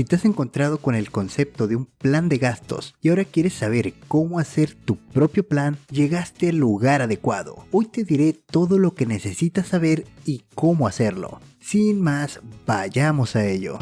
Si te has encontrado con el concepto de un plan de gastos y ahora quieres saber cómo hacer tu propio plan, llegaste al lugar adecuado. Hoy te diré todo lo que necesitas saber y cómo hacerlo. Sin más, vayamos a ello.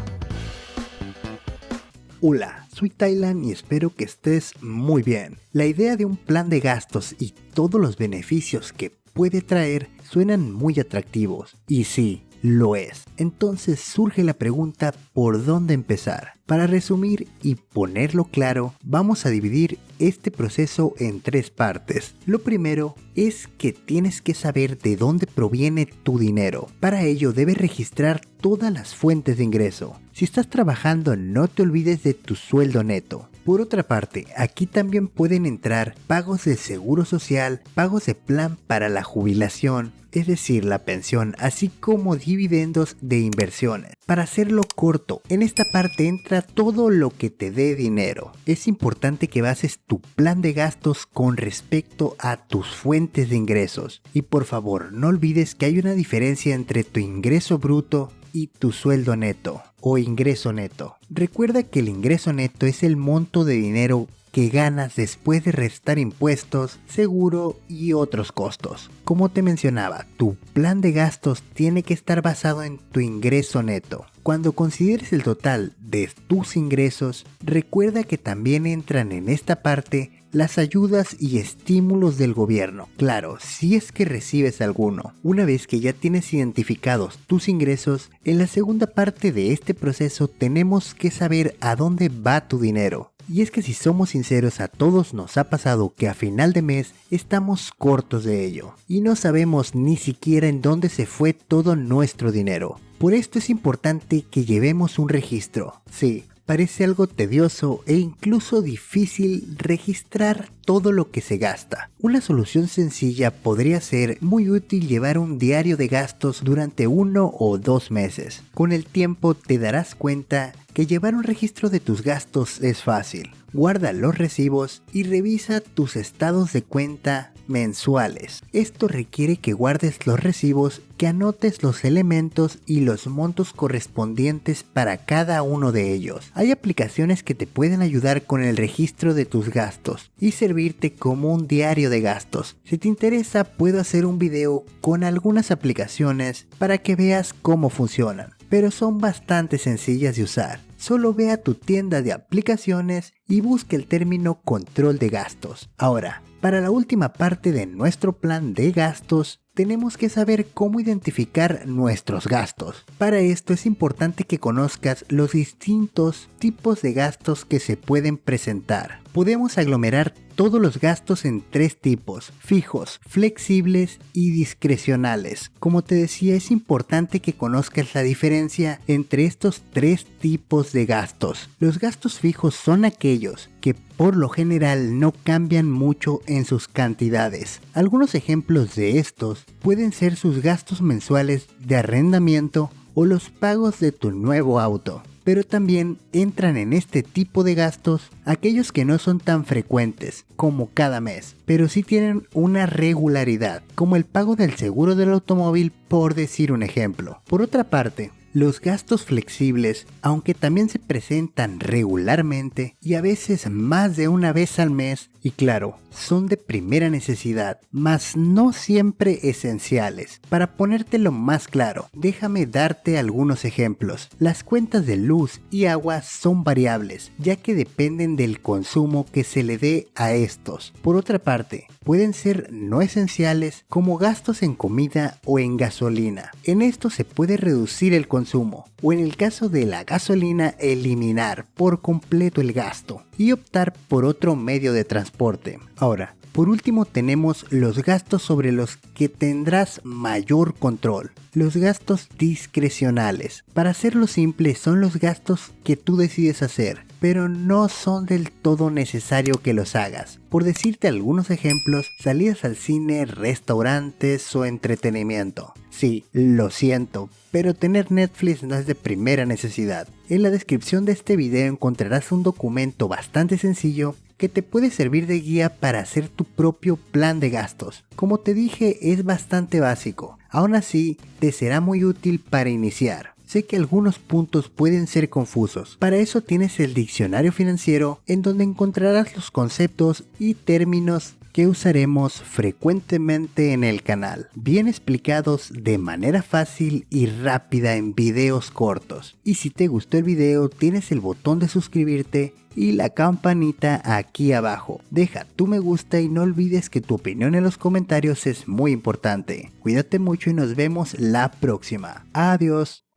Hola, soy Thailand y espero que estés muy bien. La idea de un plan de gastos y todos los beneficios que puede traer suenan muy atractivos. Y sí, lo es. Entonces surge la pregunta ¿por dónde empezar? Para resumir y ponerlo claro, vamos a dividir este proceso en 3 partes. Lo primero es que tienes que saber de dónde proviene tu dinero. Para ello debes registrar todas las fuentes de ingreso. Si estás trabajando, no te olvides de tu sueldo neto. Por otra parte, aquí también pueden entrar pagos de seguro social, pagos de plan para la jubilación, es decir, la pensión, así como dividendos de inversiones. Para hacerlo corto, en esta parte entra todo lo que te dé dinero. Es importante que bases tu plan de gastos con respecto a tus fuentes de ingresos. Y por favor, no olvides que hay una diferencia entre tu ingreso bruto y tu sueldo neto o ingreso neto. Recuerda que el ingreso neto es el monto de dinero que ganas después de restar impuestos, seguro y otros costos. Como te mencionaba, tu plan de gastos tiene que estar basado en tu ingreso neto. Cuando consideres el total de tus ingresos, recuerda que también entran en esta parte las ayudas y estímulos del gobierno. Claro, si es que recibes alguno. Una vez que ya tienes identificados tus ingresos, en la segunda parte de este proceso tenemos que saber a dónde va tu dinero. Y es que si somos sinceros, a todos nos ha pasado que a final de mes estamos cortos de ello y no sabemos ni siquiera en dónde se fue todo nuestro dinero. Por esto es importante que llevemos un registro. Sí, parece algo tedioso e incluso difícil registrar todo lo que se gasta. Una solución sencilla podría ser muy útil llevar un diario de gastos durante 1 o 2 meses. Con el tiempo te darás cuenta que llevar un registro de tus gastos es fácil. Guarda los recibos y revisa tus estados de cuenta mensuales. Esto requiere que guardes los recibos, que anotes los elementos y los montos correspondientes para cada uno de ellos. Hay aplicaciones que te pueden ayudar con el registro de tus gastos y servirte como un diario de gastos. Si te interesa, puedo hacer un video con algunas aplicaciones para que veas cómo funcionan, pero son bastante sencillas de usar. Solo ve a tu tienda de aplicaciones y busca el término control de gastos. Ahora, para la última parte de nuestro plan de gastos, tenemos que saber cómo identificar nuestros gastos. Para esto es importante que conozcas los distintos tipos de gastos que se pueden presentar. Podemos aglomerar todos los gastos en 3 tipos: fijos, flexibles y discrecionales. Como te decía, es importante que conozcas la diferencia entre estos 3 tipos de gastos. Los gastos fijos son aquellos que por lo general no cambian mucho en sus cantidades. Algunos ejemplos de estos pueden ser sus gastos mensuales de arrendamiento o los pagos de tu nuevo auto. Pero también entran en este tipo de gastos aquellos que no son tan frecuentes como cada mes, pero sí tienen una regularidad, como el pago del seguro del automóvil, por decir un ejemplo. Por otra parte, los gastos flexibles, aunque también se presentan regularmente y a veces más de una vez al mes, y claro, son de primera necesidad, mas no siempre esenciales. Para ponértelo más claro, déjame darte algunos ejemplos. Las cuentas de luz y agua son variables, ya que dependen del consumo que se le dé a estos. Por otra parte, pueden ser no esenciales como gastos en comida o en gasolina. En esto se puede reducir el consumo, o en el caso de la gasolina, eliminar por completo el gasto y optar por otro medio de transporte. Ahora, por último tenemos los gastos sobre los que tendrás mayor control, los gastos discrecionales. Para hacerlo simple, son los gastos que tú decides hacer, pero no son del todo necesario que los hagas. Por decirte algunos ejemplos, salidas al cine, restaurantes o entretenimiento. Sí, lo siento, pero tener Netflix no es de primera necesidad. En la descripción de este video encontrarás un documento bastante sencillo que te puede servir de guía para hacer tu propio plan de gastos. Como te dije, es bastante básico. Aún así, te será muy útil para iniciar. Sé que algunos puntos pueden ser confusos. Para eso tienes el diccionario financiero, en donde encontrarás los conceptos y términos que usaremos frecuentemente en el canal, bien explicados de manera fácil y rápida en videos cortos. Y si te gustó el video, tienes el botón de suscribirte y la campanita aquí abajo. Deja tu me gusta y no olvides que tu opinión en los comentarios es muy importante. Cuídate mucho y nos vemos la próxima. Adiós.